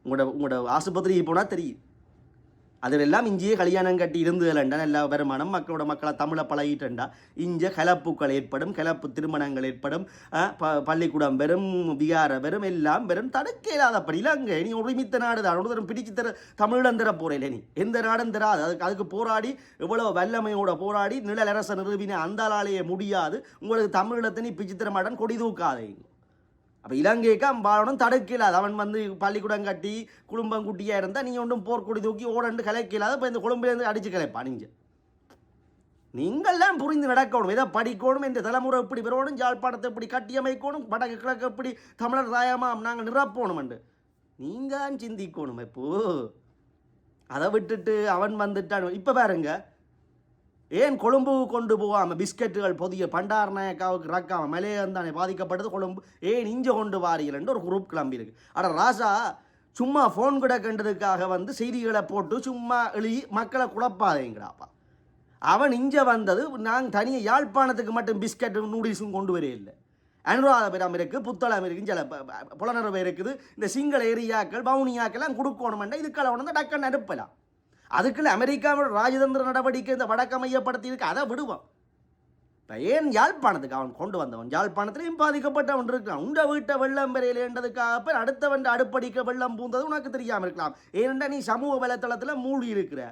உங்களோட ஆஸ்பத்திரிக்கு போனால் தெரியும். அதிலெல்லாம் இஞ்சியே கல்யாணம் கட்டி இருந்ததுலண்டா எல்லா வருமானம் மக்களை தமிழை பழகிட்டா இங்கே கலப்புக்கள் ஏற்படும், கலப்பு திருமணங்கள் ஏற்படும், பள்ளிக்கூடம் வெறும் விகார வெறும் எல்லாம் வெறும் தடுக்க இல்லாதப்படி இலங்கை நீ ஒருமித்த நாடு தான் ஒரு பிடிச்சி தர தமிழன் தர போகிறேன். நீ எந்த நாடும் தராது. அதுக்கு போராடி எவ்வளோ வல்லமையோட போராடி நிழலரச நிறுவின அந்தாளாலேயே முடியாது. உங்களுக்கு தமிழத்தை நீ பிச்சு தர மாட்டான், கொடி தூக்காதே. அப்போ இலங்கைக்கு வாழணும் தடுக்கலாது. அவன் வந்து பள்ளிக்கூடம் கட்டி குடும்பம் குட்டியாக இருந்தால் நீங்கள் ஒன்றும் போர்க்கொடி தூக்கி ஓடண்டு கலைக்கலாது. இப்போ இந்த குடும்பலேருந்து அடித்து கலைப்பா. நீங்கள்லாம் புரிந்து நடக்கணும், எதை படிக்கணும், இந்த தலைமுறை எப்படி வரணும், யாழ்ப்பாணத்தை எப்படி கட்டியமைக்கணும், வடக்கு கிழக்கு எப்படி தமிழர் தாயமாக நாங்கள் நிரப்பணும் என்று நீங்கள் சிந்திக்கணும். இப்போ அதை விட்டுட்டு அவன் வந்துட்டான். இப்போ பாருங்க, ஏன் கொழும்பு கொண்டு போகாமல் பிஸ்கெட்டுகள் பொதிய பண்டார் நாயக்காவுக்கு ரக்காமல் மலையந்தானே பாதிக்கப்பட்டது கொழும்பு, ஏன் இங்கே கொண்டு வாரீங்கள்னு ஒரு குரூப் கிளம்பி இருக்கு. ஆனால் ராசா சும்மா ஃபோன் கிடக்கின்றதுக்காக வந்து செய்திகளை போட்டு சும்மா எழுதி மக்களை குழப்பாதேங்கிறாப்பா. அவன் இங்கே வந்தது நாங்கள் தனியாக யாழ்ப்பாணத்துக்கு மட்டும் பிஸ்கெட்டும் நூடுல்ஸும் கொண்டு வரே இல்லை. அனுராதபுரம் இருக்குது, புத்தளம் இருக்குது, சில புலனர்வு இருக்குது. இந்த சிங்கள ஏரியாக்கள் பவுனியாக்கெல்லாம் கொடுக்கணுமெண்டா இதுக்கெல்லாம் உணர்ந்து டக்குன்னு அனுப்பலாம். அதுக்குள்ள அமெரிக்காவோட ராஜதந்திர நடவடிக்கை இந்த வடக்க மையப்படுத்தி இருக்கு, அதை விடுவான். இப்போ ஏன் யாழ்ப்பாணத்துக்கு அவன் கொண்டு வந்தவன் யாழ்ப்பாணத்திலையும் பாதிக்கப்பட்டவன் இருக்கான். உண்ட வீட்டை வெள்ளம் பெறையிலேன்றதுக்காக அடுத்தவன் அடுப்படிக்க வெள்ளம் பூந்தது உனக்கு தெரியாமல் இருக்கலாம். ஏனென்றா நீ சமூக வலைத்தளத்தில் மூழ்கி இருக்கிற.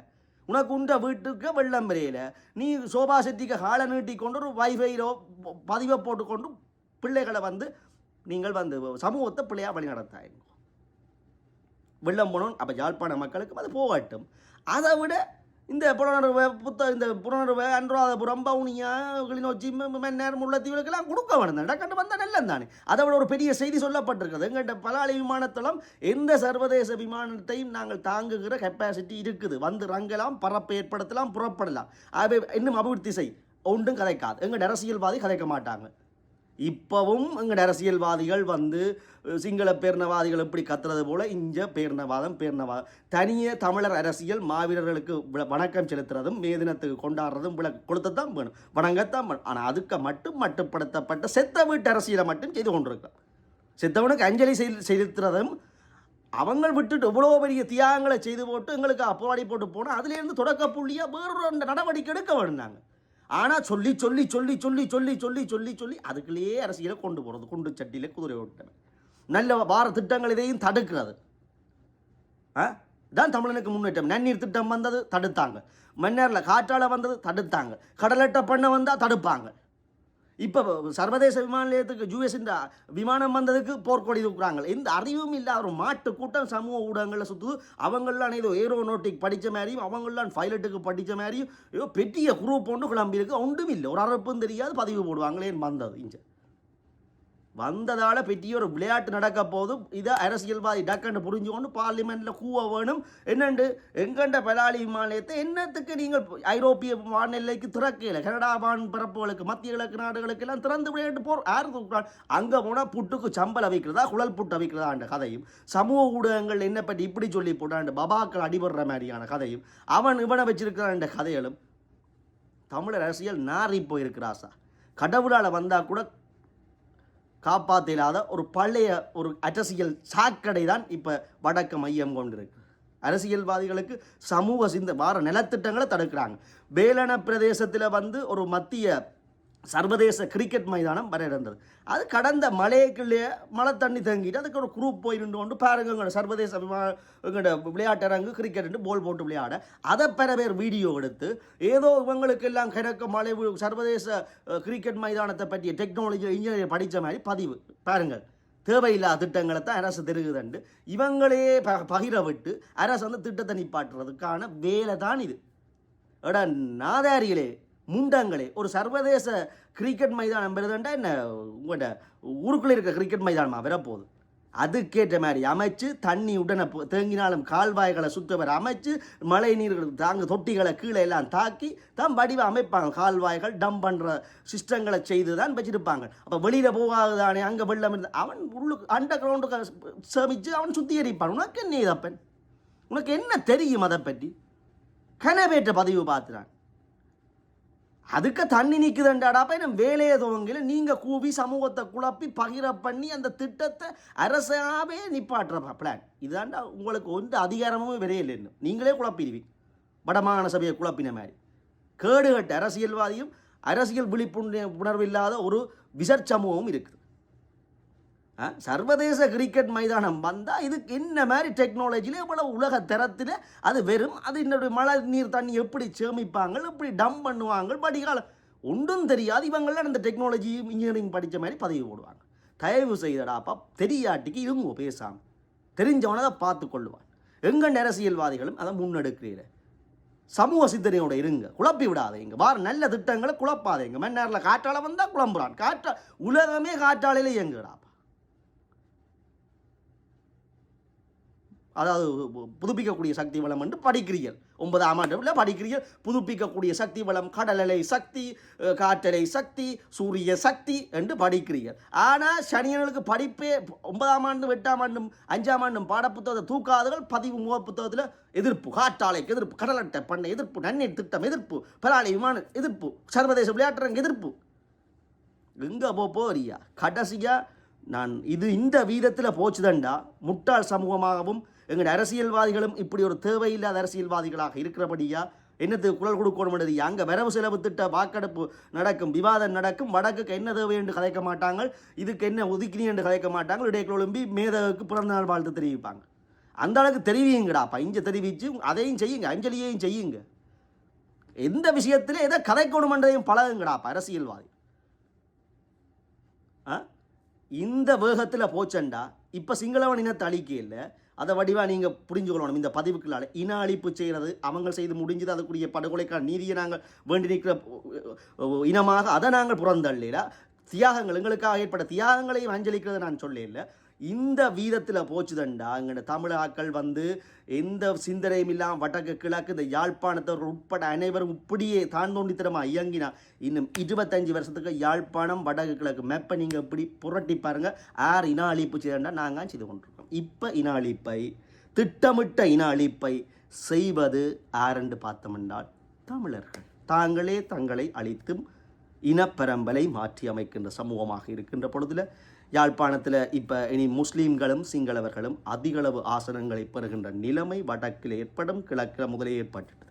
உனக்கு உண்ட வீட்டுக்கு வெள்ளம் பெறையில நீ சோபா செட்டிக்கு ஹாலை நீட்டி கொண்டு ஒரு வைஃபையிலோ பதிவை போட்டுக்கொண்டு பிள்ளைகளை வந்து நீங்கள் வந்து சமூகத்தை பிள்ளையாக வழி நடத்தாங்க. வெள்ளம் போனோம். அப்போ யாழ்ப்பாண மக்களுக்கு அது போகட்டும். அதை விட இந்த புலனர்வை அனுராதபுரம் பவுனியா கிளிநொச்சி மன்னர் முல்லைத்தீவுகளுக்கெல்லாம் கொடுக்க வேணும். கண்டு வந்தால் நல்லம் தானே. அதை விட ஒரு பெரிய செய்தி சொல்லப்பட்டிருக்கிறது. எங்கள்கிட்ட பலாலி விமானத்தளம் எந்த சர்வதேச விமானத்தையும் நாங்கள் தாங்குகிற கெப்பாசிட்டி இருக்குது. வந்து ரங்கலாம், பரப்பை ஏற்படுத்தலாம், புறப்படலாம். அதை இன்னும் அபிவிருத்தி செய் ஒன்றும் கதைக்காது. எங்கள் அரசியல்வாதி கதைக்க மாட்டாங்க. இப்போவும் எங்கள் அரசியல்வாதிகள் வந்து சிங்கள பேரினவாதிகள் எப்படி கத்துறது போல் இங்கே பேரினவாதம் தனியே தமிழர் அரசியல் மாவீரர்களுக்கு வணக்கம் செலுத்துறதும் மேதினத்துக்கு கொண்டாடுறதும் கொடுத்துத்தான் வேணும், வணங்கத்தான் வேணும். ஆனால் அதுக்கு மட்டும் மட்டுப்படுத்தப்பட்ட செத்த வீட்டு அரசியலை மட்டும் செய்து கொண்டிருக்கோம். செத்தவனுக்கு அஞ்சலி செலுத்துறதும் அவங்க விட்டுட்டு இவ்வளோ பெரிய தியாகங்களை செய்து போட்டு எங்களுக்கு அப்போவாடி போட்டு போனால் அதுலேருந்து தொடக்க புள்ளியாக வேறொரு நடவடிக்கை எடுக்க வேணும் நாங்கள். ஆனால் சொல்லி சொல்லி சொல்லி சொல்லி சொல்லி சொல்லி சொல்லி சொல்லி அதுக்குள்ளேயே அரசியலை கொண்டு போகிறது. குண்டு சட்டியில் குதிரை ஓட்டணும். நல்ல வார திட்டங்கள் இதையும் தடுக்கிறது தான் தமிழனுக்கு முன்னேற்றம். நன்னீர் திட்டம் வந்தது தடுத்தாங்க, மன்னரில் காற்றால் வந்தது தடுத்தாங்க, கடலட்ட பண்ண வந்தால் தடுப்பாங்க. இப்போ சர்வதேச விமான நிலையத்துக்கு யூஎஸ் விமானம் வந்ததுக்கு போர்க்கொடி தூக்குறாங்க. எந்த அறிவும் இல்லாத ஒரு மாட்டு கூட்டம் சமூக ஊடகங்களில் சுற்றுது. அவங்களாம் ஏதோ ஏரோனோட்டிக் படித்த மாதிரியும் அவங்களாம் பைலட்டுக்கு படித்த மாதிரியும் ஏதோ பெரிய குரூப் ஒன்று கிளம்பியிருக்கு. ஒன்றும் இல்லை, ஒரு அரப்பும் தெரியாது, பதிவு போடுவாங்களேன்னு வந்தது. இங்கே வந்ததால் பெரிய ஒரு விளையாட்டு நடக்க போதும். இதை அரசியல்வாதி டக்குன்னு புரிஞ்சுக்கொண்டு பார்லிமெண்ட்டில் கூவ வேணும். என்னண்டு எங்கண்ட பலாலி விமானத்தை என்னத்துக்கு நீங்கள் ஐரோப்பிய வானிலைக்கு திறக்கல, கனடா வான் பரப்புகளுக்கு மத்திய கிழக்கு நாடுகளுக்கு எல்லாம் திறந்து விளையாட்டு யார் தூக்குறான்? அங்கே போனால் புட்டுக்கு சம்பளம் வைக்கிறதா குழல் புட்டு வைக்கிறதான்ற கதையும், சமூக ஊடகங்கள் என்ன பற்றி இப்படி சொல்லி போட்டான் பபாக்கள் அடிபடுற மாதிரியான கதையும், அவன் இவனை வச்சிருக்கிறான் கதைகளும் தமிழர் அரசியல் நாரி போயிருக்கிறாசா. கடவுளால் வந்தால் கூட காப்பாற்றாத ஒரு பழைய ஒரு அரசியல் சாக்கடை தான் இப்போ வடக்கு மையம் கொண்டிருக்கு. அரசியல்வாதிகளுக்கு சமூக வார நிலத்திட்டங்களை தடுக்கிறாங்க. வேலன பிரதேசத்தில் வந்து ஒரு மத்திய சர்வதேச கிரிக்கெட் மைதானம் வர இருந்தது. அது கடந்த மழைக்குள்ளே மழை தண்ணி தங்கிட்டு அதுக்கு ஒரு குரூப் போய் நின்று கொண்டு பாருங்க சர்வதேச விளையாட்டரங்கு கிரிக்கெட் போல் போட்டு விளையாட அதை பல பேர் வீடியோ எடுத்து ஏதோ இவங்களுக்கு எல்லாம் கிடக்க மழை சர்வதேச கிரிக்கெட் மைதானத்தை பற்றிய டெக்னாலஜி இன்ஜினியரிங் படித்த மாதிரி பதிவு பாருங்கள். தேவையில்லாத திட்டங்களை தான் அரசு தெரியுதுண்டு இவங்களே பகிர விட்டு அரசு வந்து திட்டத்தை நிப்பாட்டுறதுக்கான வேலை தான் இது. எடா நாதாரிகளே, முண்டங்களே, ஒரு சர்வதேச கிரிக்கெட் மைதானம் பெறுதுண்டா என்ன உங்கள்கிட்ட ஊருக்குள்ளே இருக்க கிரிக்கெட் மைதானமாக வரப்போகுது. அதுக்கேற்ற மாதிரி அமைச்சு தண்ணி உடனே தேங்கினாலும் கால்வாய்களை சுற்றவர் அமைச்சு மழை நீர்கள் தாங்க தொட்டிகளை கீழே எல்லாம் தாக்கி தான் வடிவ அமைப்பாங்க. கால்வாய்கள் டம் பண்ணுற சிஸ்டங்களை செய்து தான் வச்சுருப்பாங்க. அப்போ வெளியில் போகாதுதானே அங்கே வெள்ளம் இருந்து அவன் உள்ளுக்கு அண்டர் கிரவுண்டுக்கு சேமித்து அவன் சுத்திகரிப்பான். உனக்கு என்ன இதப்பன்? உனக்கு என்ன தெரியும் அதை பற்றி? கனவேற்ற பதிவு பார்த்துறான். அதுக்கு தண்ணி நிற்குதுண்டாடாப்ப என்ன வேலையை துவங்கல நீங்கள் கூவி சமூகத்தை குழப்பி பகிர பண்ணி அந்த திட்டத்தை அரசாவே நிப்பாட்டுற பிளான் இதுதாண்டா. உங்களுக்கு ஒன்று அதிகாரமும் விரையில் என்ன நீங்களே குழப்பிடுவீங்க. வடமாகாண சபையை குழப்பின மாதிரி கேடுகட்ட அரசியல்வாதியும் அரசியல் விழிப்புணர்வு இல்லாத ஒரு விசர் சமூகமும் இருக்குது. சர்வதேச கிரிக்கெட் மைதானம் வந்தால் இதுக்கு என்ன மாதிரி டெக்னாலஜியில் எவ்வளோ உலக தரத்தில் அது வெறும் அது என்னுடைய மழை நீர் தண்ணி எப்படி சேமிப்பாங்க, எப்படி டம் பண்ணுவாங்க, படிகாலம் ஒன்றும் தெரியாது. இவங்களாம் அந்த டெக்னாலஜி இன்ஜினியரிங் படித்த மாதிரி பதவி போடுவாங்க. தயவு செய்தடாப்பா தெரியாட்டிக்கு இவங்க பேசாமல் தெரிஞ்சவனை அதை பார்த்து கொள்ளுவான். எங்கள் அரசியல்வாதிகளும் அதை முன்னெடுக்கிறீங்க. சமூக சிந்தனையோட இருங்க, குழப்பி விடாதீங்க. வார நல்ல திட்டங்களை குழப்பாதீங்க. மன்னாரில் காற்றாலை வந்தால் குழம்புறான். உலகமே காற்றாலையில் இயங்குடாப்பா. அதாவது புதுப்பிக்கக்கூடிய சக்தி வளம் என்று படிக்கிறீர்கள். 9ஆம் ஆண்டில் படிக்கிறீர்கள். புதுப்பிக்கக்கூடிய சக்தி வளம், கடலலை சக்தி, காற்றலை சக்தி, சூரிய சக்தி என்று படிக்கிறீர்கள். ஆனால் சனியர்களுக்கு படிப்பே 9ஆம் ஆண்டு 8ஆம் ஆண்டும் 5ஆம் ஆண்டும் பாடப்புத்தகத்தை தூக்காதவர்கள் பதிவு முக புத்தகத்தில் எதிர்ப்பு, காற்றாலைக்கு எதிர்ப்பு, கடலட்டை பண்ண எதிர்ப்பு, நன்னீர் திட்டம் எதிர்ப்பு, பலாளி விமான எதிர்ப்பு, சர்வதேச விளையாட்டுரங்க எதிர்ப்பு. எங்கே போறியா? கடைசியாக நான் இந்த வீதத்தில் போச்சுதண்டா முட்டாள் சமூகமாகவும் எங்கள் அரசியல்வாதிகளும் இப்படி ஒரு தேவையில்லாத அரசியல்வாதிகளாக இருக்கிறபடியா என்னத்துக்கு குரல் கொடுக்கணும்ன்றது. அங்கே வரவு செலவு திட்ட வாக்கெடுப்பு நடக்கும், விவாதம் நடக்கும். வடக்குக்கு என்ன தேவை என்று கதைக்க மாட்டாங்க, இதுக்கு என்ன ஒதுக்கினி என்று கதைக்க மாட்டாங்க. இடையே எழும்பி மேதவுக்கு பிறந்தநாள் வாழ்த்து தெரிவிப்பாங்க. அந்த அளவுக்கு தெரிவிங்கடாப்பா. இங்கே தெரிவித்து அதையும் செய்யுங்க, அஞ்சலியையும் செய்யுங்க. எந்த விஷயத்தில் எதை கதைக்கணுமன்றதையும் பழகுங்கடாப்பா அரசியல்வாதி. இந்த வேகத்தில் போச்சண்டா இப்போ சிங்களவன் இனத்தை அழிக்க இல்லை. அதை வடிவாக நீங்கள் புரிஞ்சுக்கொள்ளணும். இந்த பதிவுக்குள்ளால் இன அழிப்பு செய்கிறது அவங்க செய்து முடிஞ்சது. அதுக்குரிய படுகொலைக்கான நீதியை நாங்கள் வேண்டி நிற்கிற இனமாக அதை நாங்கள் புறந்தள்ளல. தியாகங்கள் எங்களுக்காக ஏற்பட்ட தியாகங்களையும் அஞ்சலிக்கிறத நான் சொல்ல இல்லை. இந்த வீதத்தில் போச்சுதண்டா எங்களோட தமிழாக்கள் எந்த சிந்தனையும் இல்லாமல் வடக்கு கிழக்கு இந்த யாழ்ப்பாணத்தவர்கள் உட்பட அனைவரும் இப்படியே தான் தோண்டித்தனமாக இயங்கினா இன்னும் 25 வருஷத்துக்கு யாழ்ப்பாணம் வடக்கு கிழக்கு மெப்பை நீங்கள் இப்படி புரட்டி பாருங்கள். யார் இன அழிப்பு செய்தண்டா நாங்கள் செய்து கொண்டிருக்கோம். இப்போ இன அழிப்பை, திட்டமிட்ட இன அழிப்பை செய்வது யாரென்று பார்த்தோம்னால் தமிழர்கள் தாங்களே தங்களை அழித்தும் இனப்பரம்பலை மாற்றி அமைக்கின்ற சமூகமாக இருக்கின்ற பொழுதில் யாழ்ப்பாணத்தில் இப்போ இனி முஸ்லீம்களும் சிங்களவர்களும் அதிகளவு ஆசனங்களை பெறுகின்ற நிலைமை வடக்கில் ஏற்படும், கிழக்கில் முதலே ஏற்பட்டது.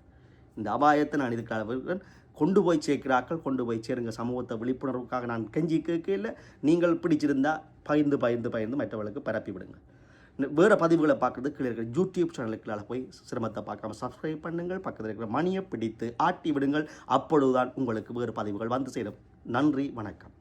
இந்த அபாயத்தை நான் இதுக்கு கொண்டு போய் சேர்க்கிறார்கள். கொண்டு போய் சேருங்க. சமூகத்தை விழிப்புணர்வுக்காக நான் கெஞ்சி கேட்கல. நீங்கள் பிடிச்சிருந்தால் பகிர்ந்து மற்றவர்களுக்கு பரப்பி விடுங்க. வேறு பதிவுகளை பார்க்குறது கீழே இருக்கிற யூடியூப் சேனலுக்குள்ளால் போய் சிரமத்தை பார்க்காம சப்ஸ்கிரைப் பண்ணுங்கள். பக்கத்தில் இருக்கிற மணியை பிடித்து ஆட்டி விடுங்கள். அப்பொழுதுதான் உங்களுக்கு வேறு பதிவுகள் வந்து சேரும். நன்றி, வணக்கம்.